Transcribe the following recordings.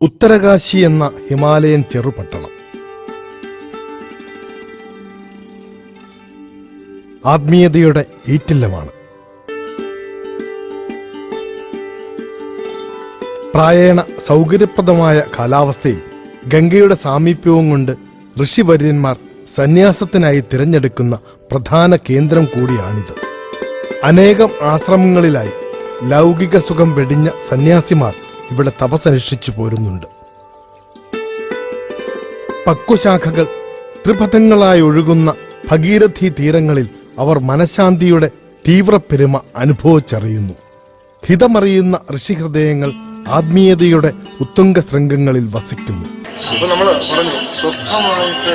ഉത്തരകാശി എന്ന ഹിമാലയൻ ചെറുപട്ടണം ആത്മീയതയുടെ ഈറ്റില്ലമാണ്. പ്രായേണ സൗകര്യപ്രദമായ കാലാവസ്ഥയും ഗംഗയുടെ സാമീപ്യവും കൊണ്ട് ഋഷിവര്യന്മാർ സന്യാസത്തിനായി തിരഞ്ഞെടുക്കുന്ന പ്രധാന കേന്ദ്രം കൂടിയാണിത്. അനേകം ആശ്രമങ്ങളിലായി ലൗകിക സുഖം വെടിഞ്ഞ സന്യാസിമാർ ഇവിടെ തപസ്സനുഷ്ഠിച്ചു പോരുന്നുണ്ട്. പക്വശാഖകൾ ത്രിപഥങ്ങളായി ഒഴുകുന്ന ഭഗീരഥി തീരങ്ങളിൽ അവർ മനഃശാന്തിയുടെ തീവ്രപ്പെരുമ അനുഭവിച്ചറിയുന്നു. ഹിതമറിയുന്ന ഋഷിഹൃദയങ്ങൾ ആത്മീയതയുടെ ഉത്തുംഗ ശൃംഗങ്ങളിൽ വസിക്കുന്നു. ഇപ്പൊ നമ്മൾ പറഞ്ഞു സ്വസ്ഥമായിട്ട്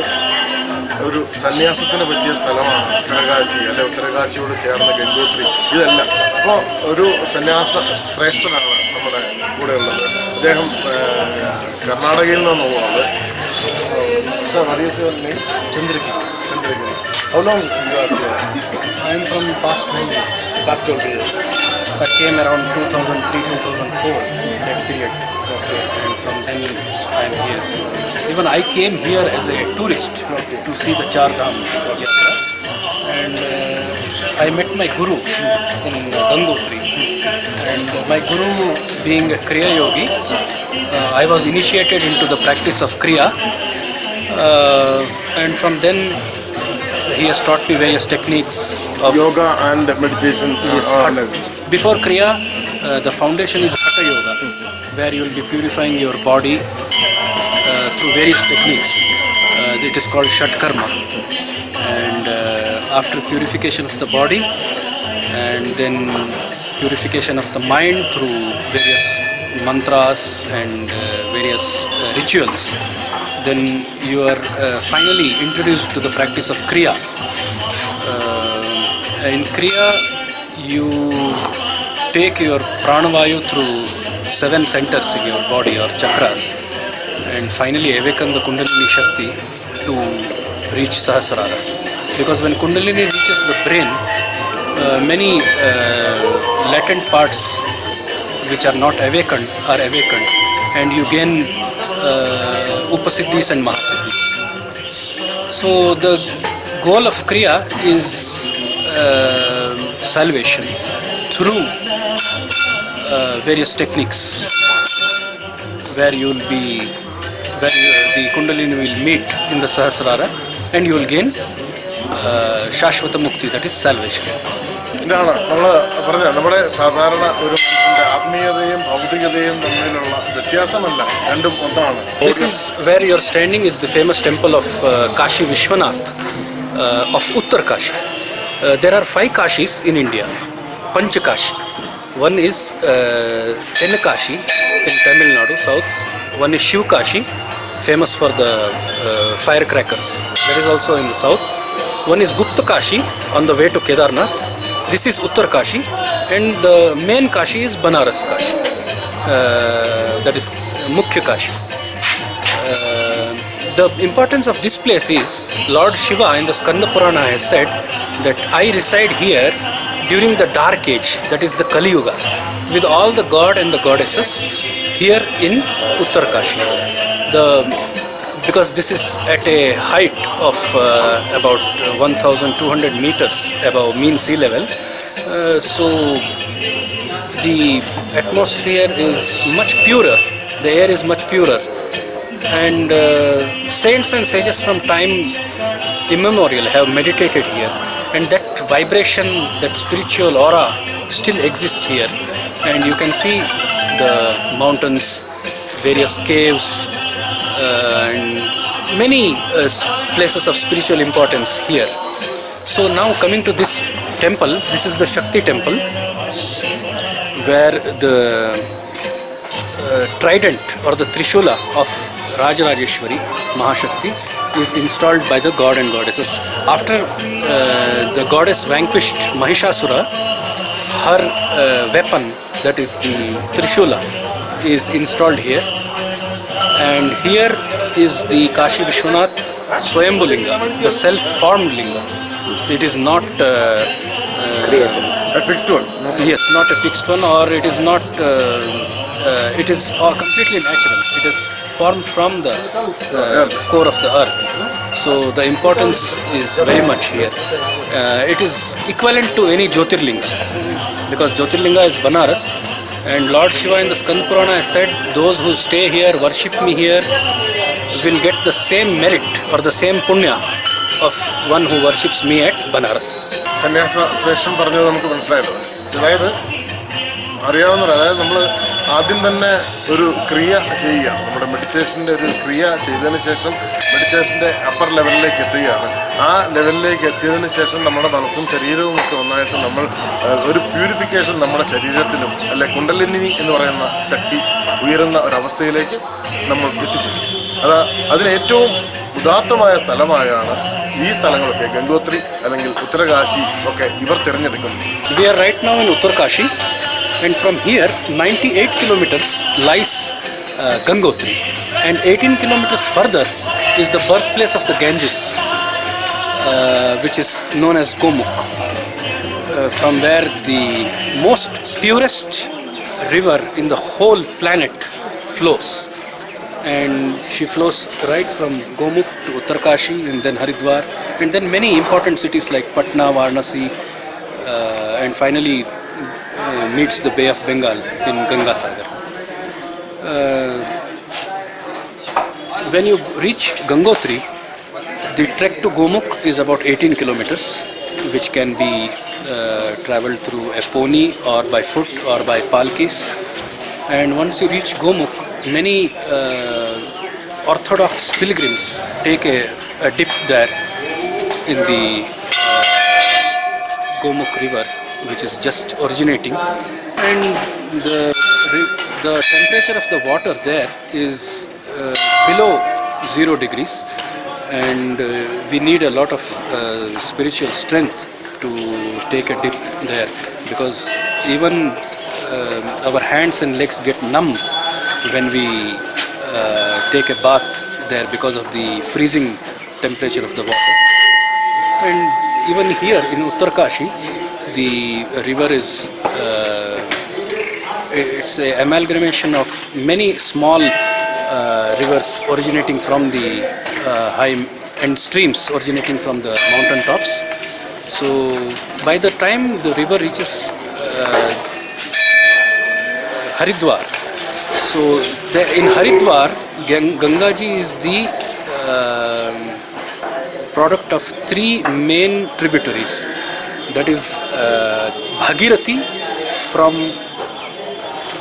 ഒരു സന്യാസത്തിന് പറ്റിയ സ്ഥലമാണ് ഉത്തരകാശി, അല്ലെ ഉത്തരകാശിയോട് ചേർന്ന ഗംഗോത്രി. ഇതല്ല, അപ്പോൾ ഒരു സന്യാസ ശ്രേഷ്ഠനാണ് നമ്മുടെ കൂടെ ഉള്ളത്. അദ്ദേഹം കർണാടകയിൽ നിന്നുള്ളത്. Chandragiri. How long you are here? I am from past 12 years. Past 12 years. I came around 2003-2004, that period. Okay. And from then I am here. Even I came here as a tourist to see the Char Dham Yatra. And I met my guru in Gangotri. And my guru being a Kriya Yogi, I was initiated into the practice of Kriya. And from then he has taught me various techniques of yoga and meditation. Yes, before Kriya, the foundation is Hatha Yoga, where you will be purifying your body through various techniques. It is called Shat Karma. And after purification of the body, and then purification of the mind through various mantras and various rituals, then you are finally introduced to the practice of Kriya. In Kriya, you take your pranavayu through 7 centers in your body or chakras, and finally awaken the Kundalini Shakti to reach Sahasrara. Because when Kundalini reaches the brain, many latent parts which are not awakened are awakened, and you gain Upasiddhis and Mahasiddhis. So the goal of Kriya is salvation through various techniques, where the Kundalini will meet in the Sahasrara, and you will gain Shashvata Mukti, that is salvation. ഇതാണ് നമ്മൾ പറഞ്ഞത്. നമ്മുടെ സാധാരണ ഒരു മനുഷ്യന്റെ ആത്മീയതയും ഭൗതികതയും തമ്മിലുള്ള വ്യത്യാസമല്ല, രണ്ടും ഒന്നാണ്. This is where you are standing is the famous temple of Kashi Vishwanath of Uttar Kashi. There are 5 Kashis in India, Panch Kashi. One is Tenakashi in Tamil Nadu, south. One is Shiv Kashi, famous for the firecrackers. That is also in the south. One is Gupta Kashi on the way to Kedarnath. This is Uttar Kashi, and the main Kashi is Banaras Kashi. That is Mukhya Kashi. The importance of this place is Lord Shiva in the Skanda Purana has said that I reside here during the dark age, that is the Kali Yuga, with all the god and the goddesses here in Uttar Kashi. Because this is at a height of about 1,200 meters above mean sea level, so the atmosphere is much purer, the air is much purer, and saints and sages from time immemorial have meditated here, and that vibration, that spiritual aura still exists here, and you can see the mountains, various caves, and many places of spiritual importance here. So now coming to this temple, this is the Shakti temple, where the trident or the Trishula of Rajarajeshwari Mahashakti is installed by the god and goddesses. After the goddess vanquished Mahishasura, her weapon, that is the Trishula, is installed here. And here is the Kashi Vishwanath Swayambhu Linga, the self-formed Linga. It is not A fixed one? Yes, not a fixed one, or it is not it is completely natural. It is formed from the core of the earth. So the importance is very much here. It is equivalent to any Jyotirlinga, because Jyotirlinga is Banaras, and Lord Shiva in the Skand Purana has said, those who stay here, worship me here, will get the same merit or the same punya of one who worships me at Banaras. സന്യാസ ശ്രേഷ്ഠൻ പറഞ്ഞത് നമുക്ക് മനസ്സിലായല്ലോ. അതായത് അറിയാവുന്നത്, അതായത് നമ്മൾ ആദ്യം തന്നെ ഒരു ക്രിയ ചെയ്യുകയാണ്. നമ്മുടെ മെഡിറ്റേഷൻ്റെ ഒരു ക്രിയ ചെയ്തതിന് ശേഷം മെഡിറ്റേഷൻ്റെ അപ്പർ ലെവലിലേക്ക് എത്തുകയാണ്. ആ ലെവലിലേക്ക് എത്തിയതിന് ശേഷം നമ്മുടെ മനസ്സും ശരീരവും ഒക്കെ ഒന്നായിട്ട് നമ്മൾ ഒരു പ്യൂരിഫിക്കേഷൻ നമ്മുടെ ശരീരത്തിലും അല്ലെ കുണ്ടലിനി എന്ന് പറയുന്ന ശക്തി ഉയരുന്ന ഒരവസ്ഥയിലേക്ക് നമ്മൾ എത്തിച്ചേരും. അതിന് ഏറ്റവും ഉദാത്തമായ സ്ഥലമായാണ് ഈ സ്ഥലങ്ങളൊക്കെ, ഗംഗോത്രി അല്ലെങ്കിൽ ഉത്തരകാശി ഒക്കെ ഇവർ തിരഞ്ഞെടുക്കുന്നത്. We are right now in Uttarkashi, and from here 98 kilometers lies Gangotri, and 18 kilometers further is the birthplace of the Ganges, which is known as Gomukh, from where the most purest river in the whole planet flows. And she flows right from Gomukh to Uttarkashi and then Haridwar, and then many important cities like Patna, Varanasi, and finally meets the Bay of Bengal in Ganga Sagar. When you reach Gangotri, the trek to Gomukh is about 18 kilometers, which can be traveled through a pony or by foot or by palkis. And once you reach Gomukh, many Orthodox pilgrims take a dip there in the Gomukh river, which is just originating, and the temperature of the water there is below 0 degrees, and we need a lot of spiritual strength to take a dip there, because even our hands and legs get numb when we take a bath there because of the freezing temperature of the water. And even here in Uttarkashi, the river is it's a amalgamation of many small rivers originating from the high and streams originating from the mountain tops. So by the time the river reaches Haridwar, so in Haridwar, Gangaji is the product of 3 main tributaries. That is Bhagirathi from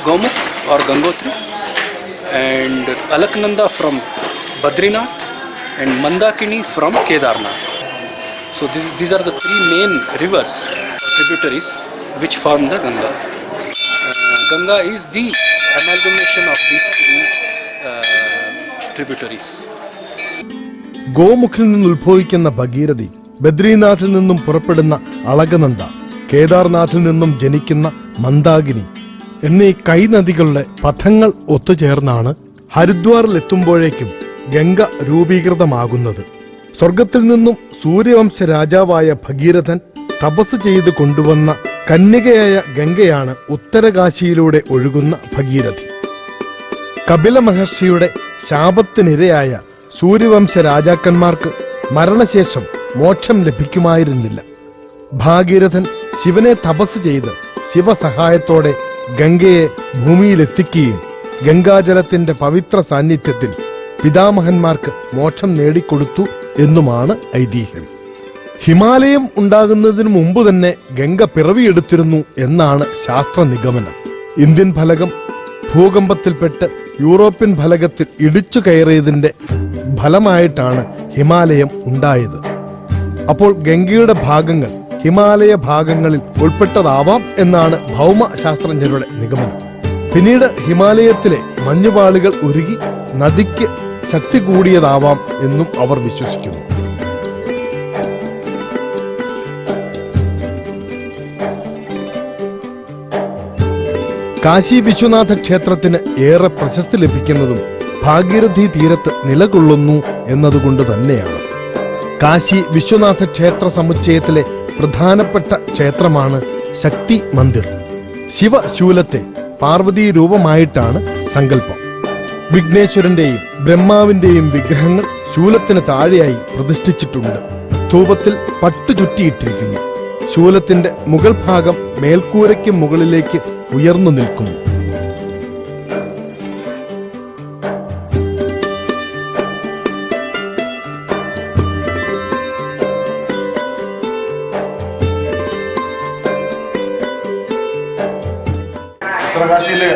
Gomukh or Gangotri, and Alaknanda from Badrinath, and Mandakini from Kedarnath. So these are the 3 main rivers, tributaries, which form the Ganga. Ganga is the amalgamation of these 3 tributaries. ഗോമുഖിൽ നിന്ന് ഉത്ഭവിക്കുന്ന ഭഗീരഥി, ബദ്രീനാഥിൽ നിന്നും പുറപ്പെടുന്ന അളകനന്ദ, കേദാർനാഥിൽ നിന്നും ജനിക്കുന്ന മന്ദാകിനി എന്നീ കൈനദികളുടെ പഥങ്ങൾ ഒത്തുചേർന്നാണ് ഹരിദ്വാറിൽ എത്തുമ്പോഴേക്കും ഗംഗ രൂപീകൃതമാകുന്നത്. സ്വർഗത്തിൽ നിന്നും സൂര്യവംശ രാജാവായ ഭഗീരഥൻ തപസ് ചെയ്ത് കൊണ്ടുവന്ന കന്യകയായ ഗംഗയാണ് ഉത്തരകാശിയിലൂടെ ഒഴുകുന്ന ഭഗീരഥി. കപില മഹർഷിയുടെ ശാപത്തിനിരയായ സൂര്യവംശ രാജാക്കന്മാർക്ക് മരണശേഷം മോക്ഷം ലഭിക്കുമായിരുന്നില്ല. ഭാഗീരഥൻ ശിവനെ തപസ് ചെയ്ത് ശിവസഹായത്തോടെ ഗംഗയെ ഭൂമിയിലെത്തിക്കുകയും ഗംഗാജലത്തിന്റെ പവിത്ര സാന്നിധ്യത്തിൽ പിതാമഹന്മാർക്ക് മോക്ഷം നേടിക്കൊടുത്തു എന്നുമാണ് ഐതിഹ്യം. ഹിമാലയം ഉണ്ടാകുന്നതിന് മുമ്പ് തന്നെ ഗംഗ പിറവിയെടുത്തിരുന്നു എന്നാണ് ശാസ്ത്ര നിഗമനം. ഇന്ത്യൻ ഫലകം ഭൂകമ്പത്തിൽപ്പെട്ട് യൂറോപ്യൻ ഫലകത്തിൽ ഇടിച്ചു കയറിയതിന്റെ ഫലമായിട്ടാണ് ഹിമാലയം ഉണ്ടായത്. അപ്പോൾ ഗംഗയുടെ ഭാഗങ്ങൾ ഹിമാലയ ഭാഗങ്ങളിൽ ഉൾപ്പെട്ടതാവാം എന്നാണ് ഭൗമശാസ്ത്രജ്ഞരുടെ നിഗമനം. പിന്നീട് ഹിമാലയത്തിലെ മഞ്ഞുപാളികൾ ഉരുകി നദിക്ക് ശക്തി കൂടിയതാവാം എന്നും അവർ വിശ്വസിക്കുന്നു. കാശി വിശ്വനാഥ ക്ഷേത്രത്തിന് ഏറെ പ്രശസ്തി ലഭിക്കുന്നതും ഭാഗീരഥി തീരത്ത് നിലകൊള്ളുന്നു എന്നതുകൊണ്ട് തന്നെയാണ്. കാശി വിശ്വനാഥ ക്ഷേത്ര സമുച്ചയത്തിലെ പ്രധാനപ്പെട്ട ക്ഷേത്രമാണ് ശക്തി മന്ദിർ. ശിവശൂലത്തെ പാർവതീ രൂപമായിട്ടാണ് സങ്കല്പം. വിഘ്നേശ്വരന്റെയും ബ്രഹ്മാവിന്റെയും വിഗ്രഹങ്ങൾ ശൂലത്തിന് താഴെയായി പ്രതിഷ്ഠിച്ചിട്ടുണ്ട്. സ്തൂപത്തിൽ പട്ടു ചുറ്റിയിട്ടിരിക്കുന്നു. ശൂലത്തിന്റെ മുകൾ ഭാഗം മേൽക്കൂരയ്ക്ക് മുകളിലേക്ക് ഉയർന്നു നിൽക്കുന്നു. ഉത്തരകാശിയിലെ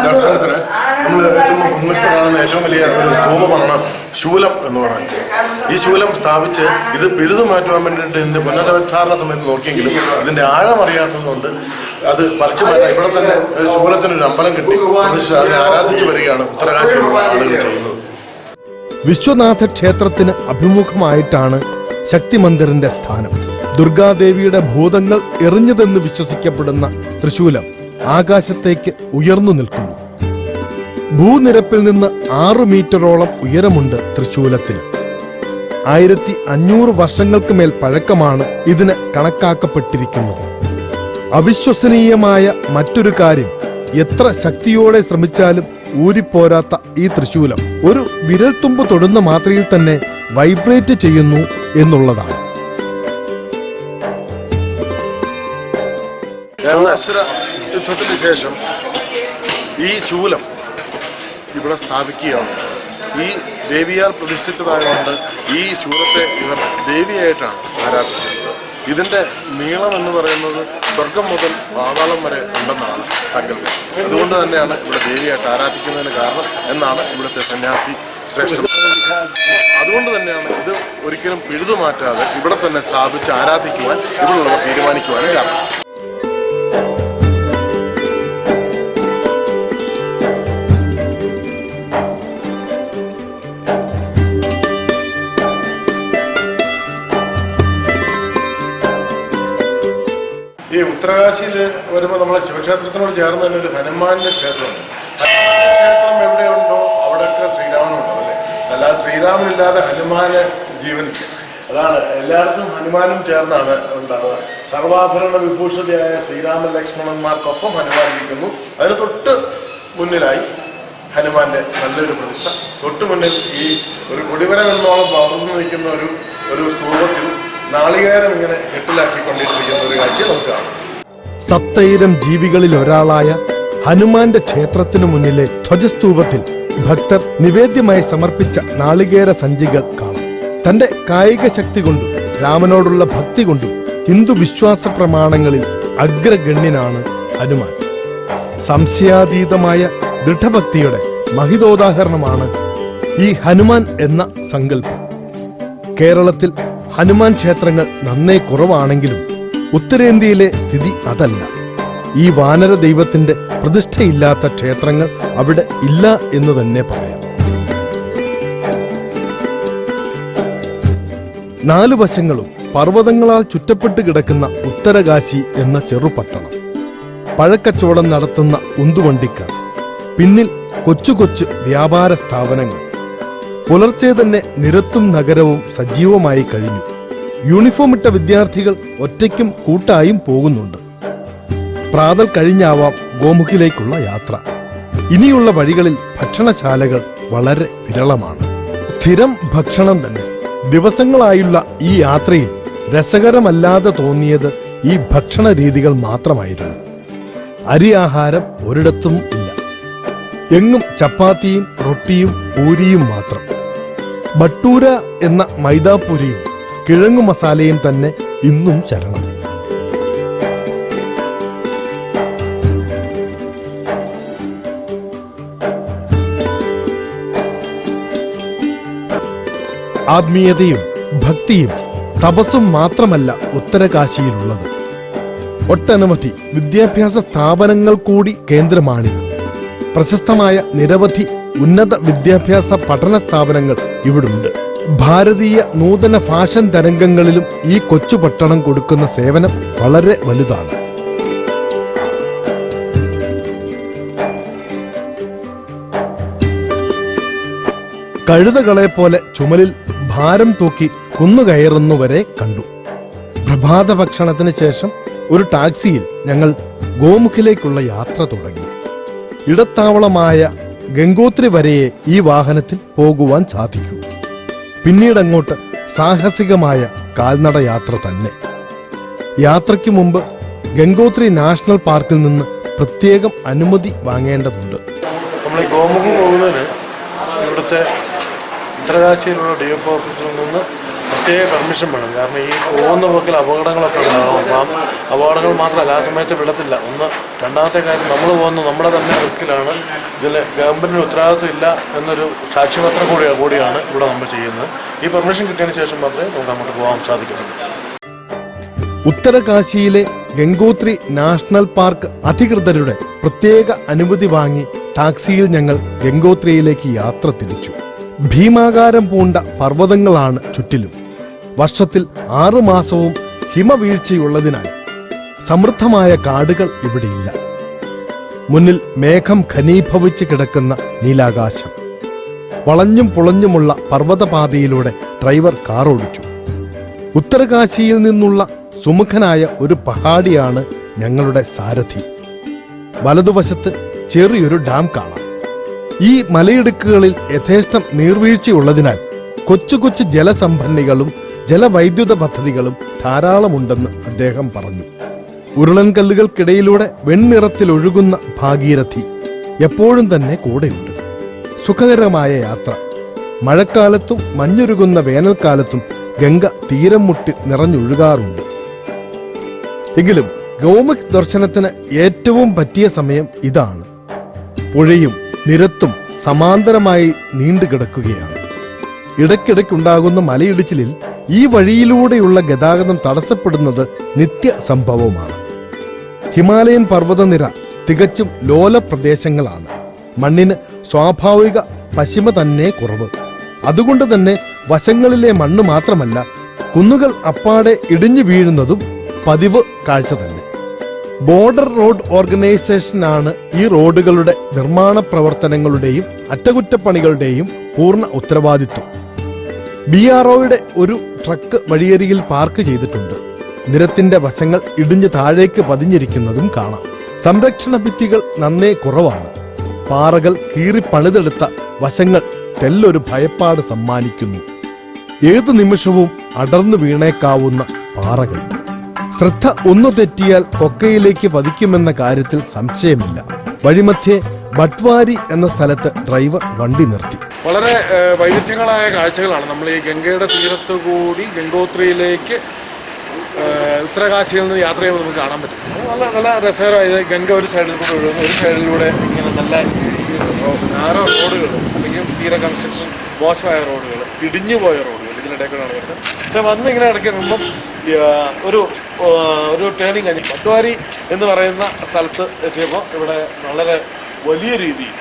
ദർശനത്തിന് നമ്മൾ എത്തുമ്പോൾ മുൻവശത്ത് കാണുന്ന ഏറ്റവും വലിയ ഒരു സ്തൂപമാണ് ശൂലം എന്ന് പറയുന്നത്. ഈ ശൂലം സ്ഥാപിച്ച് ഇത് പിഴുതു മാറ്റുവാൻ വേണ്ടിയിട്ട് ഇതിൻ്റെ പുനരുദ്ധാരണ സമയത്ത് നോക്കിയെങ്കിലും ഇതിൻ്റെ ആഴം അറിയാത്തതുകൊണ്ട് അത് പറിച്ചു മാറ്റാൻ ഇവിടെ തന്നെ ശൂലത്തിനൊരു അമ്പലം കിട്ടി അതിനെ ആരാധിച്ചു വരികയാണ് ഉത്തരകാശിയിലുള്ള ആളുകൾ ചെയ്യുന്നത്. വിശ്വനാഥ ക്ഷേത്രത്തിന് അഭിമുഖമായിട്ടാണ് ശക്തി മന്ദിറിന്റെ സ്ഥാനം. ദുർഗാദേവിയുടെ ഭൂതങ്ങൾ എറിഞ്ഞതെന്ന് വിശ്വസിക്കപ്പെടുന്ന തൃശൂലം ആകാശത്തേക്ക് ഉയർന്നു നിൽക്കുന്നു. ഭൂനിരപ്പിൽ നിന്ന് 6 മീറ്ററോളം ഉയരമുണ്ട് തൃശൂലത്തിന്. 1500 വർഷങ്ങൾക്ക് മേൽ പഴക്കമാണ് ഇതിന് കണക്കാക്കപ്പെട്ടിരിക്കുന്നത്. അവിശ്വസനീയമായ മറ്റൊരു കാര്യം, എത്ര ശക്തിയോടെ ശ്രമിച്ചാലും ഊരിപ്പോരാത്ത ഈ തൃശൂലം ഒരു വിരൽത്തുമ്പ് തൊടുന്ന മാത്രയിൽ തന്നെ വൈബ്രേറ്റ് ചെയ്യുന്നു എന്നുള്ളതാണ്. ദേവാസുര യുദ്ധത്തിന് ശേഷം ഈ ശൂലം ഇവിടെ സ്ഥാപിക്കുകയാണ്. ഈ ദേവിയാൽ പ്രതിഷ്ഠിച്ചതായതുകൊണ്ട് ഈ ശൂലത്തെ ഇവർ ദേവിയായിട്ടാണ് ആരാധിക്കുന്നത്. ഇതിൻ്റെ നീളം എന്ന് പറയുന്നത് സ്വർഗം മുതൽ പാതാളം വരെ ഉണ്ടെന്നാണ് സങ്കല്പം. അതുകൊണ്ട് തന്നെയാണ് ഇവിടെ ദേവിയായിട്ട് ആരാധിക്കുന്നതിന് കാരണം എന്നാണ് ഇവിടുത്തെ സന്യാസി ശ്രേഷ്ഠൻ. അതുകൊണ്ട് തന്നെയാണ് ഇത് ഒരിക്കലും പിഴുതു മാറ്റാതെ ഇവിടെ തന്നെ സ്ഥാപിച്ച് ആരാധിക്കുവാൻ ഇവിടെയുള്ളവർ തീരുമാനിക്കുവാനും കാരണം. ഈ ഉത്തരകാശിയിൽ വരുമ്പോൾ നമ്മൾ ശിവക്ഷേത്രത്തിനോട് ചേർന്ന് തന്നെ ഒരു ഹനുമാന്റെ ക്ഷേത്രമുണ്ട്. ക്ഷേത്രം എവിടെയുണ്ടോ അവിടെയൊക്കെ ശ്രീരാമനുണ്ടോ അല്ലേ? അല്ലാതെ ശ്രീരാമനില്ലാതെ ഹനുമാന് ജീവനില്ല. അതാണ് എല്ലായിടത്തും ഹനുമാനും ചേർന്നാണ് ഉണ്ടാവുക. സർവാഭരണ വിഭൂഷിതയായ ശ്രീരാമ ലക്ഷ്മണന്മാർക്കൊപ്പം ഹനുമാൻ ഇരിക്കുന്നു. അതിന് തൊട്ട് മുന്നിലായി ഹനുമാന്റെ നല്ലൊരു പ്രതിഷ്ഠ. തൊട്ട് മുന്നിൽ ഈ ഒരു കൊടിവരം എന്നോളം വളർന്നു നിൽക്കുന്ന ഒരു സ്തൂപത്തിൽ നാളികേരം ഇങ്ങനെ കെട്ടിലാക്കിക്കൊണ്ടിരിക്കുന്ന ഒരു കാഴ്ച നമുക്ക് കാണാം. സപ്തയിരം ജീവികളിൽ ഒരാളായ ഹനുമാന്റെ ക്ഷേത്രത്തിനു മുന്നിലെ ധ്വജസ്തൂപത്തിൽ ഭക്തർ നിവേദ്യമായി സമർപ്പിച്ച നാളികേര സഞ്ചികൾ കാണാം. തന്റെ കായിക ശക്തി കൊണ്ടും രാമനോടുള്ള ഭക്തി കൊണ്ടും ഹിന്ദു വിശ്വാസ പ്രമാണങ്ങളിൽ അഗ്രഗണ്യനാണ് ഹനുമാൻ. സംശയാതീതമായ ദൃഢഭക്തിയുടെ മഹിതോദാഹരണമാണ് ഈ ഹനുമാൻ എന്ന സങ്കല്പം. കേരളത്തിൽ ഹനുമാൻ ക്ഷേത്രങ്ങൾ നന്നേ കുറവാണെങ്കിലും ഉത്തരേന്ത്യയിലെ സ്ഥിതി അതല്ല. ഈ വാനര ദൈവത്തിന്റെ പ്രതിഷ്ഠയില്ലാത്ത ക്ഷേത്രങ്ങൾ അവിടെ ഇല്ല എന്ന് തന്നെ പറയാം. 4 വശങ്ങളും പർവ്വതങ്ങളാൽ ചുറ്റപ്പെട്ട് കിടക്കുന്ന ഉത്തരകാശി എന്ന ചെറുപട്ടണം. പഴക്കച്ചവടം നടത്തുന്ന ഉന്തുവണ്ടിക്കാർ, പിന്നിൽ കൊച്ചു കൊച്ചു വ്യാപാര സ്ഥാപനങ്ങൾ. പുലർച്ചെ തന്നെ നിരത്തും നഗരവും സജീവമായി കഴിഞ്ഞു. യൂണിഫോം ഇട്ട വിദ്യാർത്ഥികൾ ഒറ്റയ്ക്കും കൂട്ടായും പോകുന്നുണ്ട്. പ്രാതൽ കഴിഞ്ഞാവാം ഗോമുഖിലേക്കുള്ള യാത്ര. ഇനിയുള്ള വഴികളിൽ ഭക്ഷണശാലകൾ വളരെ വിരളമാണ്. സ്ഥിരം ഭക്ഷണം തന്നെ. ദിവസങ്ങളായുള്ള ഈ യാത്രയിൽ രസകരമല്ലാതെ തോന്നിയത് ഈ ഭക്ഷണ രീതികൾ മാത്രമായിരുന്നു. അരി ആഹാരം ഒരിടത്തും ഇല്ല. എങ്ങും ചപ്പാത്തിയും റൊട്ടിയും പൂരിയും മാത്രം. ബട്ടൂര എന്ന മൈദാപൂരിയും കിഴങ്ങു മസാലയും തന്നെ ഇന്നും ചരണം. ആത്മീയതയും ഭക്തിയും തപസ്സും മാത്രമല്ല ഉത്തരകാശിയിലുള്ളത്. ഒട്ടനവധി വിദ്യാഭ്യാസ സ്ഥാപനങ്ങൾ കൂടി കേന്ദ്രമാണിത്. പ്രശസ്തമായ നിരവധി ഉന്നത വിദ്യാഭ്യാസ പഠന സ്ഥാപനങ്ങൾ ഇവിടുണ്ട്. ഭാരതീയ നൂതന ഫാഷൻ തരംഗങ്ങളിലും ഈ കൊച്ചു പട്ടണം കൊടുക്കുന്ന സേവനം വളരെ വലുതാണ്. കഴുതകളെപ്പോലെ ചുമലിൽ ഭാരം തൂക്കി കുന്നുകയറുന്നവരെ കണ്ടു. പ്രഭാത ഭക്ഷണത്തിന് ശേഷം ഒരു ടാക്സിയിൽ ഞങ്ങൾ ഗോമുഖിലേക്കുള്ള യാത്ര തുടങ്ങി. ഇടത്താവളമായ ഗംഗോത്രി വരെയേ ഈ വാഹനത്തിൽ പോകുവാൻ സാധിക്കൂ. പിന്നീടങ്ങോട്ട് സാഹസികമായ കാൽനട യാത്ര തന്നെ. യാത്രയ്ക്ക് മുമ്പ് ഗംഗോത്രി നാഷണൽ പാർക്കിൽ നിന്ന് പ്രത്യേകം അനുമതി വാങ്ങേണ്ടതുണ്ട്. നമ്മൾ ഈ ഗോമുഖ് പോകുന്നതിന് ഇവിടുത്തെ ഉത്തരകാശിയിലുള്ള DF ഓഫീസിൽ നിന്ന് പ്രത്യേക പെർമിഷൻ വേണം. കാരണം ഈ പോകുന്ന പോക്കിൽ അപകടങ്ങളൊക്കെ ഉണ്ടാകും. അപ്പം അപകടങ്ങൾ മാത്രമല്ല, ആ സമയത്ത് വിടത്തില്ല. രണ്ടാമത്തെ കാര്യം, നമ്മൾ പോകുന്ന നമ്മുടെ തന്നെ റിസ്കിലാണ്. ഇതിൽ ഗവൺമെൻറ്റിന് ഉത്തരവാദിത്വം ഇല്ല എന്നൊരു സാക്ഷ്യപത്രം കൂടിയാണ് ഇവിടെ നമ്മൾ ചെയ്യുന്നത്. ഈ പെർമിഷൻ കിട്ടിയതിന് ശേഷം മാത്രമേ നമുക്ക് അങ്ങോട്ട് പോകാൻ സാധിക്കത്തുള്ളൂ. ഉത്തരകാശിയിലെ ഗംഗോത്രി നാഷണൽ പാർക്ക് അധികൃതരുടെ പ്രത്യേക അനുമതി വാങ്ങി ടാക്സിയിൽ ഞങ്ങൾ ഗംഗോത്രിയിലേക്ക് യാത്ര തിരിച്ചു. ഭീമാകാരം പൂണ്ട പർവ്വതങ്ങളാണ് ചുറ്റിലും. വർഷത്തിൽ 6 മാസവും ഹിമവീഴ്ചയുള്ളതിനാൽ സമൃദ്ധമായ കാടുകൾ ഇവിടെയില്ല. മുന്നിൽ മേഘം ഘനീഭവിച്ച് കിടക്കുന്ന നീലാകാശം. വളഞ്ഞും പുളഞ്ഞുമുള്ള പർവ്വതപാതയിലൂടെ ഡ്രൈവർ കാർ ഓടിച്ചു. ഉത്തരകാശിയിൽ നിന്നുള്ള സുമുഖനായ ഒരു പഹാഡിയാണ് ഞങ്ങളുടെ സാരഥി. വലതുവശത്ത് ചെറിയൊരു ഡാം കാണാം. ഈ മലയിടുക്കുകളിൽ യഥേഷ്ടം നീർവീഴ്ചയുള്ളതിനാൽ കൊച്ചു കൊച്ചു ജലസംഭരണികളും ജലവൈദ്യുത പദ്ധതികളും ധാരാളമുണ്ടെന്ന് അദ്ദേഹം പറഞ്ഞു. ഉരുളൻകല്ലുകൾക്കിടയിലൂടെ വെണ്ണിറത്തിൽ ഒഴുകുന്ന ഭാഗീരഥി എപ്പോഴും തന്നെ കൂടെയുണ്ട്. സുഖകരമായ യാത്ര. മഴക്കാലത്തും മഞ്ഞുരുകുന്ന വേനൽക്കാലത്തും ഗംഗ തീരം മുട്ടി നിറഞ്ഞൊഴുകാറുണ്ട്. എങ്കിലും ഗോമുഖ് ദർശനത്തിന് ഏറ്റവും പറ്റിയ സമയം ഇതാണ്. പുഴയും നിരത്തും സമാന്തരമായി നീണ്ടുകിടക്കുകയാണ്. ഇടയ്ക്കിടയ്ക്കുണ്ടാകുന്ന മലയിടിച്ചിലിൽ ഈ വഴിയിലൂടെയുള്ള ഗതാഗതം തടസ്സപ്പെടുന്നത് നിത്യസംഭവമാണ്. ഹിമാലയൻ പർവ്വതനിര തികച്ചും ലോല പ്രദേശങ്ങളാണ്. മണ്ണിന് സ്വാഭാവിക പശിമ തന്നെ കുറവ്. അതുകൊണ്ട് തന്നെ വശങ്ങളിലെ മണ്ണ് മാത്രമല്ല, കുന്നുകൾ അപ്പാടെ ഇടിഞ്ഞു വീഴുന്നതും പതിവ് കാഴ്ച തന്നെ. ബോർഡർ റോഡ് ഓർഗനൈസേഷനാണ് ഈ റോഡുകളുടെ നിർമ്മാണ പ്രവർത്തനങ്ങളുടെയും അറ്റകുറ്റപ്പണികളുടെയും പൂർണ്ണ ഉത്തരവാദിത്വം. BROയുടെ ഒരു ട്രക്ക് വഴിയരികിൽ പാർക്ക് ചെയ്തിട്ടുണ്ട്. നിരത്തിന്റെ വശങ്ങൾ ഇടിഞ്ഞ് താഴേക്ക് പതിഞ്ഞിരിക്കുന്നതും കാണാം. സംരക്ഷണ ഭിത്തികൾ നന്നേ കുറവാണ്. പാറകൾ കീറി പണിതെടുത്ത വശങ്ങൾ തെല്ലൊരു ഭയപ്പാട് സമ്മാനിക്കുന്നു. ഏതു നിമിഷവും അടർന്നു വീണേക്കാവുന്ന പാറകൾ. ശ്രദ്ധ ഒന്നു തെറ്റിയാൽ കൊക്കയിലേക്ക് പതിക്കുമെന്ന കാര്യത്തിൽ സംശയമില്ല. വഴിമധ്യേ ബട്വാരി എന്ന സ്ഥലത്ത് ഡ്രൈവർ വണ്ടി നിർത്തി. വളരെ വൈവിധ്യങ്ങളായ കാഴ്ചകളാണ്. നമ്മൾ ഈ ഗംഗയുടെ തീരത്ത് കൂടി ഗംഗോത്രിയിലേക്ക് ഉത്തരകാശിയിൽ നിന്ന് യാത്ര ചെയ്യുമ്പോൾ നമുക്ക് കാണാൻ പറ്റും. നല്ല രസകരമായത് ഗംഗ ഒരു സൈഡിൽ കൂടെ ഒഴുകുന്നു, ഒരു സൈഡിലൂടെ ഇങ്ങനെ നല്ല നാരോ റോഡുകൾ, അല്ലെങ്കിൽ തീര കൺസ്ട്രക്ഷൻ മോശമായ റോഡുകൾ, ഇടിഞ്ഞു പോയ റോഡുകൾ ഇതിനിടയ്ക്കൂടെയാണ് വരുന്നത്. പക്ഷെ വന്ന് ഇങ്ങനെ ഇടയ്ക്കുമ്പം ഒരു ടേണിങ് കഴിഞ്ഞ് പട്വാരി എന്ന് പറയുന്ന സ്ഥലത്ത് എത്തിയപ്പോൾ ഇവിടെ വളരെ വലിയ രീതിയിൽ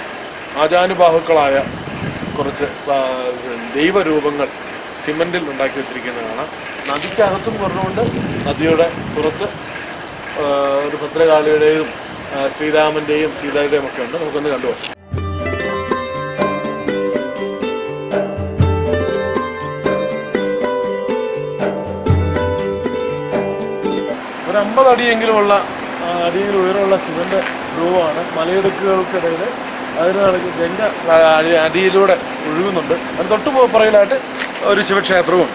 ആചാനുബാഹുക്കളായ കുറച്ച് ദൈവരൂപങ്ങൾ സിമൻറ്റിൽ ഉണ്ടാക്കി വെച്ചിരിക്കുന്നത് കാണാം. നദിക്കകത്തും പറഞ്ഞുകൊണ്ട് നദിയുടെ പുറത്ത് ഒരു ഭദ്രകാളിയുടെയും ശ്രീരാമൻ്റെയും സീതയുടെയും ഒക്കെ ഉണ്ട്. നമുക്കൊന്ന് കണ്ടുപോകാം. ഒരു 50 അടിയെങ്കിലുമുള്ള ഉയരമുള്ള ശിവന്റെ രൂപമാണ്. മലയിടുക്കുകൾക്കിടയിൽ അതിന് ഗംഗ അടിയിലൂടെ ഒഴുകുന്നുണ്ട്. അതിന് തൊട്ട് പുറകിലായിട്ട് ഒരു ശിവക്ഷേത്രവും.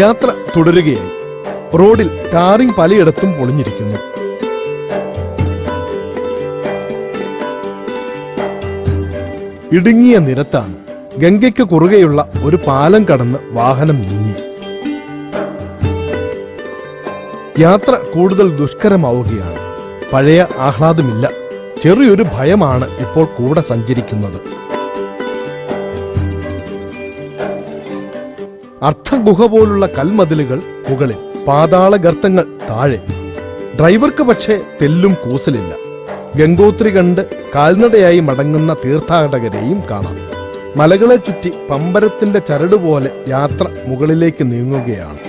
യാത്ര തുടരുകയായി. റോഡിൽ ടാറിംഗ് പലയിടത്തും പൊളിഞ്ഞിരിക്കുന്നു. ഇടുങ്ങിയ നിരത്താണ്. ഗംഗയ്ക്ക് കുറുകെയുള്ള ഒരു പാലം കടന്ന് വാഹനം നീങ്ങി. യാത്ര കൂടുതൽ ദുഷ്കരമാവുകയാണ്. പഴയ ആഹ്ലാദമില്ല. ചെറിയൊരു ഭയമാണ് ഇപ്പോൾ കൂടെ സഞ്ചരിക്കുന്നത്. അർത്ഥഗുഹ പോലുള്ള കൽമതിലുകൾ മുകളിൽ, പാതാള ഗർത്തങ്ങൾ താഴെ. ഡ്രൈവർക്ക് പക്ഷേ തെല്ലും കൂസലില്ല. ഗംഗോത്രി കണ്ട് കാൽനടയായി മടങ്ങുന്ന തീർത്ഥാടകരെയും കാണാം. മലകളെ ചുറ്റി പമ്പരത്തിന്റെ ചരടുപോലെ യാത്ര മുകളിലേക്ക് നീങ്ങുകയാണ്.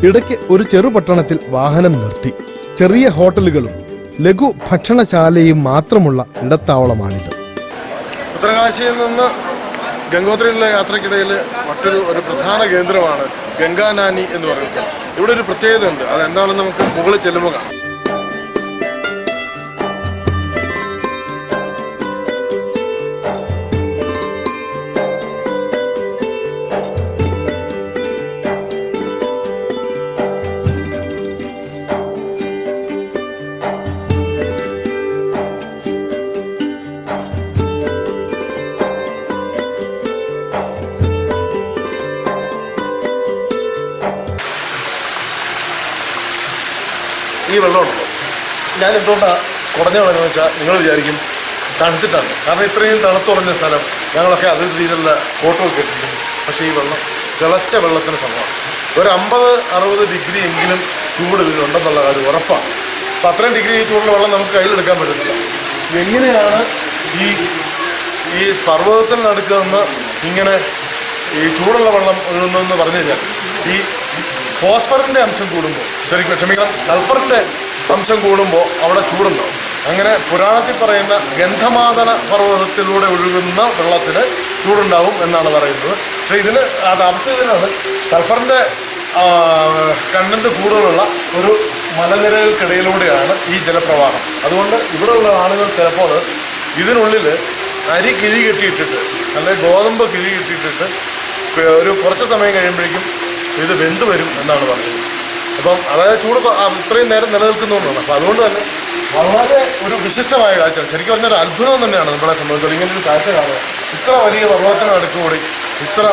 ഇടയ്ക്ക് ഒരു ചെറുപട്ടണത്തിൽ വാഹനം നിർത്തി. ചെറിയ ഹോട്ടലുകളും ലഘു ഭക്ഷണശാലയും മാത്രമുള്ള ഇടത്താവളമാണിത്. ഉത്തരകാശിയിൽ നിന്ന് ഗംഗോത്രിയിലുള്ള യാത്രക്കിടയിൽ ഒരു പ്രധാന കേന്ദ്രമാണ് ഗംഗാനാനി എന്ന് പറയുന്ന സ്ഥലം. ഇവിടെ ഒരു പ്രത്യേകത ഉണ്ട്, അതെന്താണെന്ന് നമുക്ക് മുകളിൽ ചെല്ലുമ്പോൾ കാണാം. ഈ വെള്ളമുണ്ടല്ലോ, ഞാൻ എന്തുകൊണ്ടാണ് കുറഞ്ഞ വെള്ളമെന്ന് വെച്ചാൽ നിങ്ങൾ വിചാരിക്കും തണുത്തിട്ടാണ്. കാരണം ഇത്രയും തണുത്തുറഞ്ഞ സ്ഥലം ഞങ്ങളൊക്കെ അതേ രീതിയിലുള്ള ഫോട്ടോയൊക്കെ ഇട്ടിട്ടുണ്ട്. പക്ഷേ ഈ വെള്ളം തിളച്ച വെള്ളത്തിന് സമമാണ്. ഒരു 50-60 ഡിഗ്രി എങ്കിലും ചൂട് ഇതിലുണ്ടെന്നുള്ള കാര്യം ഉറപ്പാണ്. അപ്പം അത്രയും ഡിഗ്രി ചൂടുള്ള വെള്ളം നമുക്ക് കയ്യിലെടുക്കാൻ പറ്റത്തില്ല. എങ്ങനെയാണ് ഈ പർവ്വതത്തിൽ നടുക്കുന്ന ഇങ്ങനെ ഈ ചൂടുള്ള വെള്ളം ഒഴുകുന്നതെന്ന് പറഞ്ഞു കഴിഞ്ഞാൽ, ഈ ഫോസ്ഫറിൻ്റെ അംശം കൂടുമ്പോൾ, ക്ഷമിക്കണം, സൾഫറിൻ്റെ അംശം കൂടുമ്പോൾ അവിടെ ചൂടുണ്ടാവും. അങ്ങനെ പുരാണത്തിൽ പറയുന്ന ഗന്ധമാദന പർവ്വതത്തിലൂടെ ഒഴുകുന്ന വെള്ളത്തിന് ചൂടുണ്ടാവും എന്നാണ് പറയുന്നത്. പക്ഷേ ഇതിന് അവസ്ഥ ഇതിനാണ്, സൾഫറിൻ്റെ കണ്ടന്റ് കൂടുതലുള്ള ഒരു മലനിരകൾക്കിടയിലൂടെയാണ് ഈ ജലപ്രവാഹം. അതുകൊണ്ട് ഇവിടെയുള്ള ആളുകൾ ചിലപ്പോൾ ഇതിനുള്ളിൽ അരി കിഴി കെട്ടിയിട്ടിട്ട് അല്ലെങ്കിൽ ഗോതമ്പ് കിഴി കെട്ടിയിട്ടിട്ട് ഒരു കുറച്ച് സമയം കഴിയുമ്പോഴേക്കും ഇത് വെന്ത് വരും എന്നാണ് പറയുന്നത്. അപ്പം അതായത് ചൂട് ഇത്രയും നേരം നിലനിൽക്കുന്നതുകൊണ്ടാണ്. അപ്പം അതുകൊണ്ട് തന്നെ വളരെ ഒരു വിശിഷ്ടമായ കാഴ്ചയാണ്. ശരിക്കും പറഞ്ഞൊരു അത്ഭുതം തന്നെയാണ് നമ്മളെ സംബന്ധിച്ചോളം ഇങ്ങനെ ഒരു കാഴ്ച കാണുക. ഇത്ര വലിയ പർവ്വതത്തിന് അടുക്കുകൂടി ഇത്ര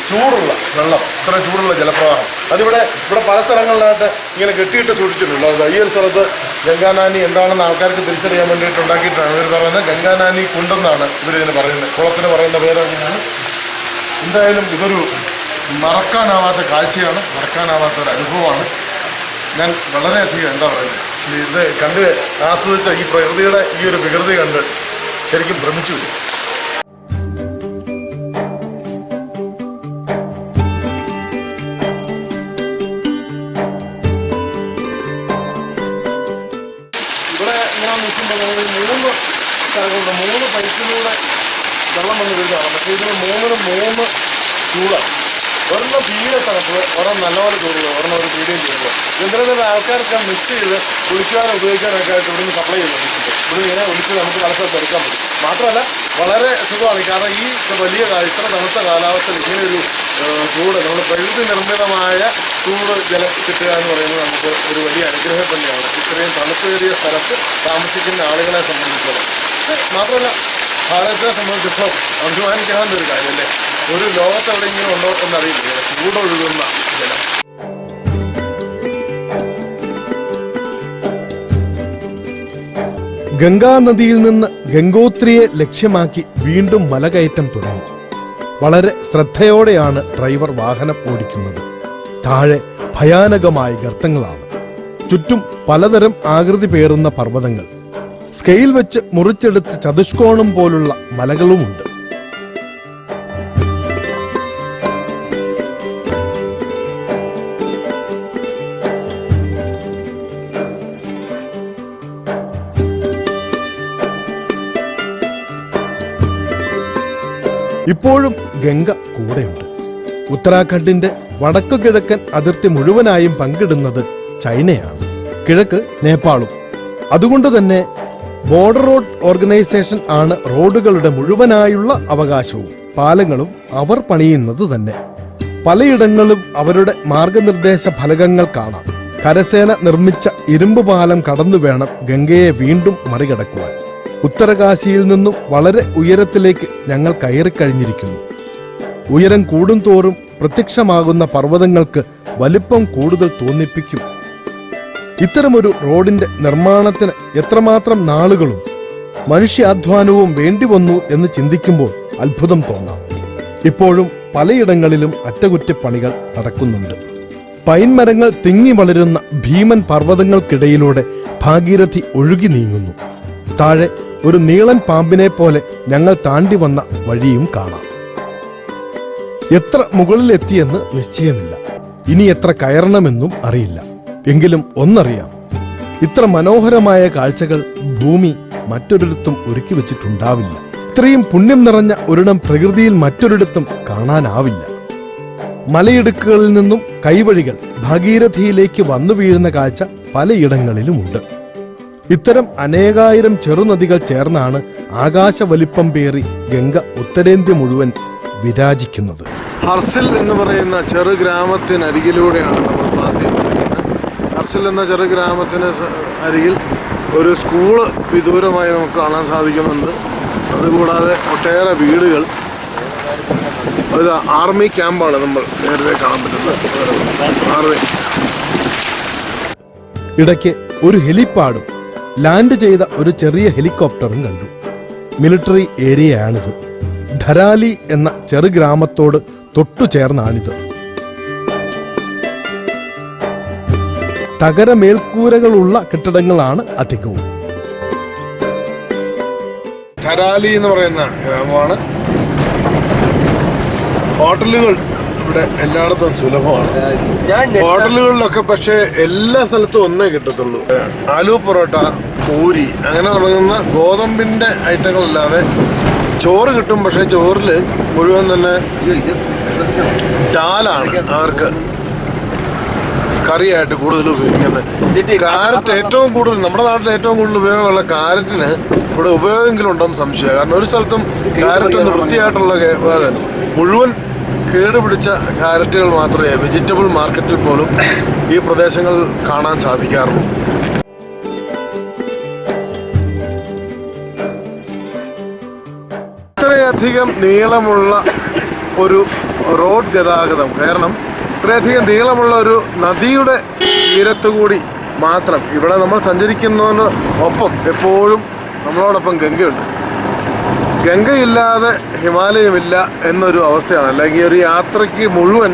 ചൂടുള്ള വെള്ളം, ഇത്ര ചൂടുള്ള ജലപ്രവാഹം. ഇവിടെ പല സ്ഥലങ്ങളിലായിട്ട് ഇങ്ങനെ കെട്ടിയിട്ട് സൂക്ഷിച്ചിട്ടുണ്ട്. അത് ഈ ഒരു സ്ഥലത്ത് ഗംഗാനാനി എന്താണെന്ന് ആൾക്കാർക്ക് തിരിച്ചറിയാൻ വേണ്ടിയിട്ട് ഉണ്ടാക്കിയിട്ടാണ് ഇവർ പറയുന്നത്. ഗംഗാനാനി കുണ്ടെന്നാണ് ഇവരിതിന് പറയുന്നത്. കുളത്തിന് പറയുന്ന പേരറിയാണ്. എന്തായാലും ഇതൊരു മറക്കാനാവാത്ത കാഴ്ചയാണ്, മറക്കാനാവാത്ത ഒരു അനുഭവമാണ്. ഞാൻ വളരെയധികം എന്താ പറയുന്നത്, ഇത് കണ്ട് ആസ്വദിച്ച ഈ പ്രകൃതിയുടെ ഈ ഒരു വികൃതി കണ്ട് ശരിക്കും ഭ്രമിച്ചു വരും. ഇവിടെ ഇങ്ങനെ നിൽക്കുമ്പോൾ നമ്മൾ 3 സ്ഥലങ്ങളുണ്ട്. 3 പൈപ്പിലൂടെ വെള്ളം വന്ന് വീഴുകയാണ്. പക്ഷേ ഇതിന് 3 ചൂടാണ്. ഒരെണ്ണം തീരെ തണുപ്പ്, ഒരെണ്ണം നല്ലപോലെ ചൂടുള്ളത്, ഒരെണ്ണം ഒരു മീഡിയം ചൂടുള്ളത്. എന്തിനും ആൾക്കാർക്ക് മിക്സ് ചെയ്ത് കുളിക്കാനും ഉപയോഗിക്കാനൊക്കെ ആയിട്ട് ഇവിടുന്ന് സപ്ലൈ ചെയ്യുന്നുണ്ട്. ഇവിടെ ഇങ്ങനെ ഒഴിച്ച് നമുക്ക് തലസ്ഥലത്ത് എടുക്കാൻ പറ്റും. മാത്രമല്ല വളരെ സുഖമാണ്. കാരണം ഈ വലിയ ഇത്ര തണുത്ത കാലാവസ്ഥയിൽ ഇങ്ങനെയൊരു ചൂട്, നമ്മൾ പ്രകൃതി നിർമ്മിതമായ ചൂട് ജലം കിട്ടുക എന്ന് പറയുന്നത് നമുക്ക് ഒരു വലിയ അനുഗ്രഹം തന്നെയാണ് ഇത്രയും തണുപ്പേറിയ സ്ഥലത്ത് താമസിക്കുന്ന ആളുകളെ സംബന്ധിച്ചിടത്തോളം. മാത്രമല്ല ഭാരതത്തെ സംബന്ധിച്ചിടത്തോളം അഭിമാനിക്കാവുന്ന ഒരു കാര്യമല്ലേ, ഒരു ലോകത്തെവിടെയെങ്കിലും ഉണ്ടോ എന്നറിയില്ല ചൂടൊഴുകുന്ന ജലം. ഗംഗാനദിയിൽ നിന്ന് ഗംഗോത്രിയെ ലക്ഷ്യമാക്കി വീണ്ടും മലകയറ്റം തുടങ്ങി. വളരെ ശ്രദ്ധയോടെയാണ് ഡ്രൈവർ വാഹനം ഓടിക്കുന്നത്. താഴെ ഭയാനകമായ ഗർത്തങ്ങളാണ്. ചുറ്റും പലതരം ആകൃതി പേറുന്ന പർവ്വതങ്ങൾ, സ്കെയിൽ വെച്ച് മുറിച്ചെടുത്ത് ചതുഷ്കോണം പോലുള്ള മലകളുമുണ്ട്. ഇപ്പോഴും ഗംഗ കൂടെയുണ്ട്. ഉത്തരാഖണ്ഡിന്റെ വടക്കു കിഴക്കൻ അതിർത്തി മുഴുവനായും പങ്കിടുന്നത് ചൈനയാണ്, കിഴക്ക് നേപ്പാളും. അതുകൊണ്ട് തന്നെ ബോർഡർ റോഡ് ഓർഗനൈസേഷൻ ആണ് റോഡുകളുടെ മുഴുവനായുള്ള അവകാശവും പാലങ്ങളും അവർ പണിയുന്നത് തന്നെ. പലയിടങ്ങളും അവരുടെ മാർഗനിർദ്ദേശ ഫലകങ്ങൾ കാണാം. കരസേന നിർമ്മിച്ച ഇരുമ്പ് പാലം കടന്നു വേണം ഗംഗയെ വീണ്ടും മറികടക്കുവാൻ. ഉത്തരകാശിയിൽ നിന്നും വളരെ ഉയരത്തിലേക്ക് ഞങ്ങൾ കയറിക്കഴിഞ്ഞിരിക്കുന്നു. ഉയരം കൂടുന്തോറും പ്രത്യക്ഷമാകുന്ന പർവ്വതങ്ങൾക്ക് വലിപ്പം കൂടുതൽ തോന്നിപ്പിക്കും. ഇത്തരമൊരു റോഡിന്റെ നിർമ്മാണത്തിന് എത്രമാത്രം നാളുകളും മനുഷ്യാധ്വാനവും വേണ്ടിവന്നു എന്ന് ചിന്തിക്കുമ്പോൾ അത്ഭുതം തോന്നാം. ഇപ്പോഴും പലയിടങ്ങളിലും അറ്റകുറ്റപ്പണികൾ നടക്കുന്നുണ്ട്. പൈൻ മരങ്ങൾ തിങ്ങി വളരുന്ന ഭീമൻ പർവ്വതങ്ങൾക്കിടയിലൂടെ ഭാഗീരഥി ഒഴുകി നീങ്ങുന്നു. താഴെ ഒരു നീളൻ പാമ്പിനെ പോലെ ഞങ്ങൾ താണ്ടി വന്ന വഴിയും കാണാം. എത്ര മുകളിലെത്തിയെന്ന് നിശ്ചയമില്ല. ഇനി എത്ര കയറണമെന്നും അറിയില്ല. എങ്കിലും ഒന്നറിയാം, ഇത്ര മനോഹരമായ കാഴ്ചകൾ ഭൂമി മറ്റൊരിടത്തും ഒരുക്കി വെച്ചിട്ടുണ്ടാവില്ല. ഇത്രയും പുണ്യം നിറഞ്ഞ ഒരിടം പ്രകൃതിയിൽ മറ്റൊരിടത്തും കാണാനാവില്ല. മലയിടുക്കുകളിൽ നിന്നും കൈവഴികൾ ഭാഗീരഥിയിലേക്ക് വന്നു വീഴുന്ന കാഴ്ച പലയിടങ്ങളിലുമുണ്ട്. ഇത്തരം അനേകായിരം ചെറുനദികൾ ചേർന്നാണ് ആകാശവലിപ്പം പേറി ഗംഗ ഉത്തരേന്ത്യ മുഴുവൻ വിരാജിക്കുന്നത്. ഹർസിൽ എന്ന് പറയുന്ന ചെറു ഗ്രാമത്തിനരികിലൂടെയാണ് നമ്മൾ പാസ് ചെയ്തുകൊണ്ടിരിക്കുന്നത്. ഹർസിൽ എന്ന ചെറു ഗ്രാമത്തിന് അരികിൽ ഒരു സ്കൂള് വിദൂരമായി നമുക്ക് കാണാൻ സാധിക്കുന്നുണ്ട്. അതുകൂടാതെ ഒട്ടേറെ വീടുകൾ. ഇത് ആർമി ക്യാമ്പാണ് നമ്മൾ നേരത്തെ കാണാൻ പറ്റുന്നത്. ആർമി. ഇടയ്ക്ക് ഒരു ഹെലിപ്പാഡും ലാൻഡ് ചെയ്ത ഒരു ചെറിയ ഹെലികോപ്റ്ററും കണ്ടു. മിലിറ്ററി ഏരിയയാണിത്. ധരാലി എന്ന ചെറു ഗ്രാമത്തോട് തൊട്ടുചേർന്നാണിത്. തകരമേൽക്കൂരകളുള്ള കെട്ടിടങ്ങളാണ് അധികവും. ധരാലി എന്ന് പറയുന്ന ഗ്രാമമാണ്. ഹോട്ടലുകൾ ഇവിടെ എല്ലായിടത്തും സുലഭമാണ്. ഹോട്ടലുകളിലൊക്കെ പക്ഷേ എല്ലാ സ്ഥലത്തും ഒന്നേ കിട്ടത്തുള്ളൂ. ആലു പൊറോട്ട, പൂരി അങ്ങനെ തുടങ്ങുന്ന ഗോതമ്പിന്റെ ഐറ്റങ്ങളല്ലാതെ ചോറ് കിട്ടും. പക്ഷേ ചോറിൽ മുഴുവൻ തന്നെ ഡാലാണ് അവർക്ക് കറിയായിട്ട് കൂടുതൽ ഉപയോഗിക്കുന്നത്. കാരറ്റ് ഏറ്റവും കൂടുതൽ, നമ്മുടെ നാട്ടിൽ ഏറ്റവും കൂടുതൽ ഉപയോഗമുള്ള കാരറ്റിന് ഇവിടെ ഉപയോഗമെങ്കിലും ഉണ്ടെന്ന് സംശയം. കാരണം ഒരു സ്ഥലത്തും കാരറ്റ് ഒന്ന് വൃത്തിയായിട്ടുള്ള മുഴുവൻ കേടുപിടിച്ച കാരറ്റുകൾ മാത്രമേ വെജിറ്റബിൾ മാർക്കറ്റിൽ പോലും ഈ പ്രദേശങ്ങളിൽ കാണാൻ സാധിക്കാറുള്ളൂ. ഇത്രയധികം നീളമുള്ള ഒരു റോഡ് ഗതാഗതം, കാരണം ഇത്രയധികം നീളമുള്ള ഒരു നദിയുടെ തീരത്തുകൂടി മാത്രം ഇവിടെ നമ്മൾ സഞ്ചരിക്കുന്നതിന് ഒപ്പം എപ്പോഴും നമ്മളോടൊപ്പം ഗംഗയുണ്ട്. ഗംഗയില്ലാതെ ഹിമാലയമില്ല എന്നൊരു അവസ്ഥയാണ്. അല്ലെങ്കിൽ ഒരു യാത്രയ്ക്ക് മുഴുവൻ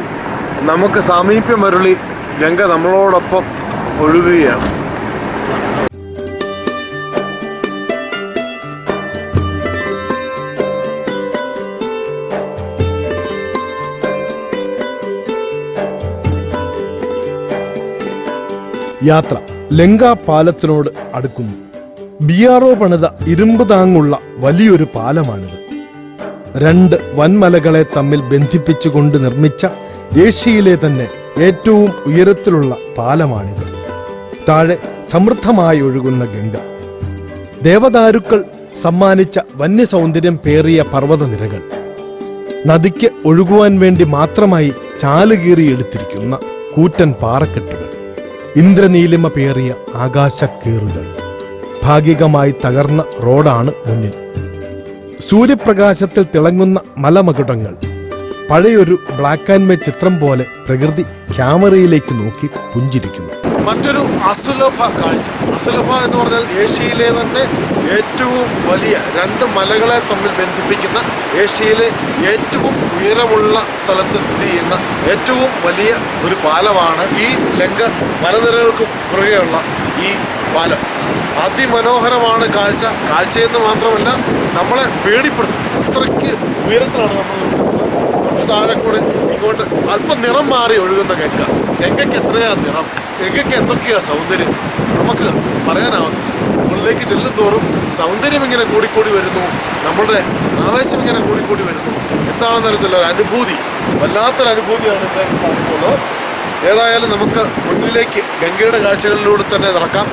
നമുക്ക് സാമീപ്യം അരുളി ഗംഗ നമ്മളോടൊപ്പം ഒഴുകുകയാണ്. യാത്ര ലങ്കാ പാലത്തിനോട് അടുക്കുന്നു. BRO പണിത ഇരുമ്പ് താങ്ങുള്ള വലിയൊരു പാലമാണിത്. 2 വൻമലകളെ തമ്മിൽ ബന്ധിപ്പിച്ചുകൊണ്ട് നിർമ്മിച്ച ഏഷ്യയിലെ തന്നെ ഏറ്റവും ഉയരത്തിലുള്ള പാലമാണിത്. താഴെ സമൃദ്ധമായി ഒഴുകുന്ന ഗംഗ, ദേവദാരുക്കൾ സമ്മാനിച്ച വന്യസൗന്ദര്യം പേറിയ പർവ്വതനിരകൾ, നദിക്ക് ഒഴുകുവാൻ വേണ്ടി മാത്രമായി ചാലുകീറിയെടുത്തിരിക്കുന്ന കൂറ്റൻ പാറക്കെട്ടുകൾ, ഇന്ദ്രനീലിമ പേറിയ ആകാശക്കീറുകൾ. ഭാഗികമായി തകർന്ന റോഡാണ് മുന്നിൽ. സൂര്യപ്രകാശത്തിൽ തിളങ്ങുന്ന മലമകുടങ്ങൾ. പഴയൊരു ബ്ലാക്ക് ആൻഡ് വൈറ്റ് ചിത്രം പോലെ പ്രകൃതി ക്യാമറയിലേക്ക് നോക്കി പുഞ്ചിരിക്കുന്നു. മറ്റൊരു അസുലഭ കാഴ്ച. അസുലഭ എന്ന് പറഞ്ഞാൽ ഏഷ്യയിലെ തന്നെ ഏറ്റവും വലിയ 2 മലകളെ തമ്മിൽ ബന്ധിപ്പിക്കുന്ന, ഏഷ്യയിലെ ഏറ്റവും ഉയരമുള്ള സ്ഥലത്ത് സ്ഥിതി ചെയ്യുന്ന ഏറ്റവും വലിയ ഒരു പാലമാണ് ഈ ലങ്ക മലനിരകൾക്കും കുറുകെയുള്ള ഈ പാലം. അതിമനോഹരമാണ് കാഴ്ച. കാഴ്ചയെന്ന് മാത്രമല്ല, നമ്മളെ പേടിപ്പെടുത്തും. അത്രയ്ക്ക് ഉയരത്തിലാണ് നമ്മൾ തൊട്ട് താഴെ കൂടെ ഇങ്ങോട്ട് അല്പം നിറം മാറി ഒഴുകുന്ന ഗംഗ. ഗംഗയ്ക്ക് എത്രയാ നിറം, ഗംഗയ്ക്ക് എന്തൊക്കെയാ സൗന്ദര്യം, നമുക്ക് പറയാനാവത്തില്ല. മുകളിലേക്ക് ചെല്ലും തോറും സൗന്ദര്യം ഇങ്ങനെ കൂടിക്കൂടി വരുന്നു, നമ്മളുടെ ആവേശം ഇങ്ങനെ കൂടിക്കൂടി വരുന്നു. എന്താണെന്ന് അറിയത്തില്ല, ഒരു അനുഭൂതി, വല്ലാത്തൊരു അനുഭൂതിയാണ് ഇവിടെ കാണുന്നത്. ഏതായാലും നമുക്ക് മുന്നിലേക്ക് ഗംഗയുടെ കാഴ്ചകളിലൂടെ തന്നെ നടക്കാം.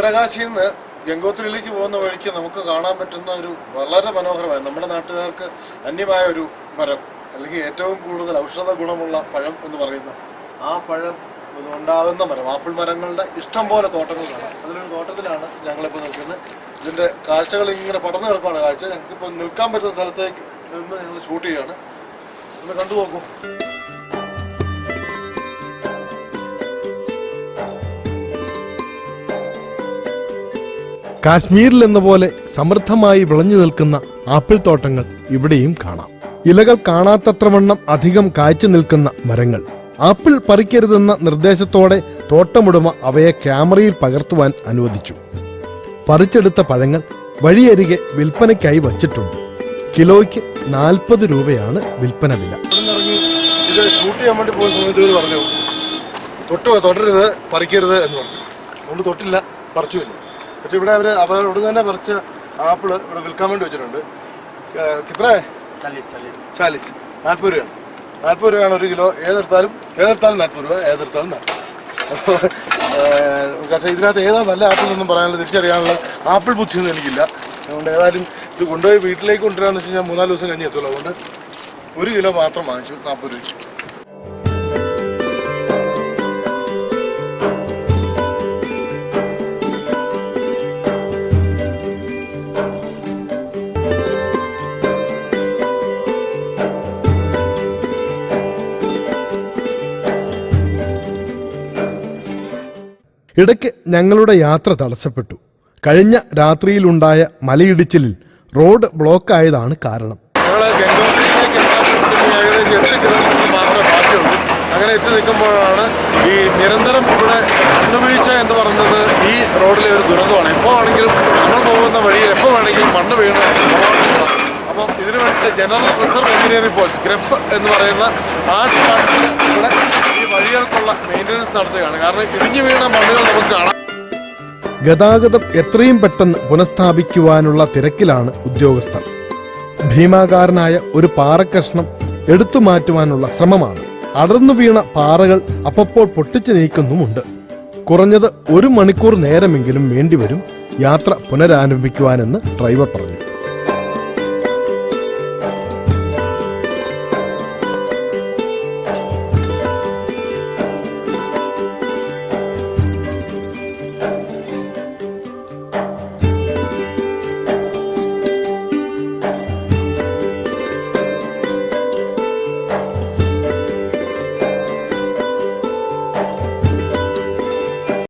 ഉത്തരകാശിയിൽ നിന്ന് ഗംഗോത്രിയിലേക്ക് പോകുന്ന വഴിക്ക് നമുക്ക് കാണാൻ പറ്റുന്ന ഒരു വളരെ മനോഹരമായ, നമ്മുടെ നാട്ടുകാർക്ക് അന്യമായ ഒരു മരം, അല്ലെങ്കിൽ ഏറ്റവും കൂടുതൽ ഔഷധ ഗുണമുള്ള പഴം എന്ന് പറയുന്ന ആ പഴം ഉണ്ടാകുന്ന മരം, ആപ്പിൾ മരങ്ങളുടെ ഇഷ്ടം പോലെ തോട്ടങ്ങൾ കാണാം. അതിലൊരു തോട്ടത്തിലാണ് ഞങ്ങളിപ്പോൾ നിൽക്കുന്നത്. ഇതിൻ്റെ കാഴ്ചകൾ ഇങ്ങനെ പടർന്നു കിടപ്പാണ് കാഴ്ച. ഞങ്ങൾക്കിപ്പോൾ നിൽക്കാൻ പറ്റുന്ന സ്ഥലത്തേക്ക് നിന്ന് ഞങ്ങൾ ഷൂട്ട് ചെയ്യുകയാണ്. ഒന്ന് കണ്ടു നോക്കൂ. കാശ്മീരിൽ എന്ന പോലെ സമൃദ്ധമായി വിളഞ്ഞു നിൽക്കുന്ന ആപ്പിൾ തോട്ടങ്ങൾ ഇവിടെയും കാണാം. ഇലകൾ കാണാത്തത്രവണ്ണം അധികം കായ്ച്ചു നിൽക്കുന്ന മരങ്ങൾ. ആപ്പിൾ പറിക്കരുതെന്ന നിർദ്ദേശത്തോടെ തോട്ടമുടമ അവയെ ക്യാമറയിൽ പകർത്തുവാൻ അനുവദിച്ചു. പറിച്ചെടുത്ത പഴങ്ങൾ വഴിയരികെ വിൽപ്പനയ്ക്കായി വച്ചിട്ടുണ്ട്. കിലോയ്ക്ക് 40 രൂപയാണ് വിൽപ്പന വില. ഇത് ഷൂട്ട് ചെയ്യാൻ വേണ്ടി പോകുന്ന സമയത്ത് ഇവർ പറഞ്ഞു തൊടരുത്, പറിക്കരുത് എന്ന് പറഞ്ഞു. അതുകൊണ്ട് തൊട്ടില്ല, പറിച്ചുമില്ല. പക്ഷെ ഇവിടെ അവരോട് തന്നെ പറിച്ച ആപ്പിള് ഇവിടെ വിൽക്കാൻ വേണ്ടി വെച്ചിട്ടുണ്ട്. കിത്ര 40 രൂപയാണ്. 40 രൂപയാണ് 1 കിലോ. ഏതെടുത്താലും 40 രൂപ, ഏതെടുത്താലും 40. അപ്പോൾ പക്ഷേ ഇതിനകത്ത് ഏതാ നല്ല ആപ്പിൾ എന്നൊന്നും പറയാനുള്ള തിരിച്ചറിയാനുള്ള ആപ്പിൾ ബുദ്ധിയൊന്നും എനിക്കില്ല. അതുകൊണ്ട് ഏതായാലും ഇത് കൊണ്ടുപോയി വീട്ടിലേക്ക് കൊണ്ടുവരാമെന്ന് വെച്ച് കഴിഞ്ഞാൽ 3-4 ദിവസം കഴിഞ്ഞ് എത്തുള്ളൂ. അതുകൊണ്ട് 1 കിലോ മാത്രം വാങ്ങിച്ചു 40 രൂപ. ഇടയ്ക്ക് ഞങ്ങളുടെ യാത്ര തടസ്സപ്പെട്ടു. കഴിഞ്ഞ രാത്രിയിലുണ്ടായ മലയിടിച്ചിലിൽ റോഡ് ബ്ലോക്കായതാണ് കാരണം. ഞങ്ങൾ ഗംഗോത്രിയിലേക്ക് എത്താൻ വേണ്ടി ഏകദേശം 8 കിലോമീറ്റർ മാത്രമേ ബാക്കിയുള്ളൂ. അങ്ങനെ എത്തി നിൽക്കുമ്പോഴാണ് ഈ നിരന്തരം ഇവിടെ മണ്ണുവീഴ്ച എന്ന് പറയുന്നത് ഈ റോഡിലെ ഒരു ദുരന്തമാണ്. എപ്പോൾ ആണെങ്കിലും നമ്മൾ പോകുന്ന വഴിയിൽ എപ്പോൾ വേണമെങ്കിലും മണ്ണ് വീണ് അപകടപ്പെടാം. അപ്പം ഇതിനു വേണ്ടിയിട്ട് ജനറൽ റിസർവ് എഞ്ചിനീയറിംഗ് ഫോഴ്സ് ഗ്രഫ് എന്ന് പറയുന്ന ആ ഡിപ്പാർട്ട്മെന്റ് ഇവിടെ ഈ വഴികൾക്കുള്ള മെയിൻ്റനൻസ് നടത്തുകയാണ്. കാരണം ഇടിഞ്ഞു വീണ മണ്ണുകൾ നമുക്ക് കാണാം. ഗതാഗതം എത്രയും പെട്ടെന്ന് പുനഃസ്ഥാപിക്കുവാനുള്ള തിരക്കിലാണ് ഉദ്യോഗസ്ഥർ. ഭീമാകാരനായ ഒരു പാറക്കഷ്ണം എടുത്തു മാറ്റുവാനുള്ള ശ്രമമാണ്. അടർന്നു വീണ പാറകൾ അപ്പോൾ പൊട്ടിച്ചു നീക്കുന്നുമുണ്ട്. കുറഞ്ഞത് 1 മണിക്കൂർ നേരമെങ്കിലും വേണ്ടിവരും യാത്ര പുനരാരംഭിക്കുവാനെന്ന് ഡ്രൈവർ പറഞ്ഞു.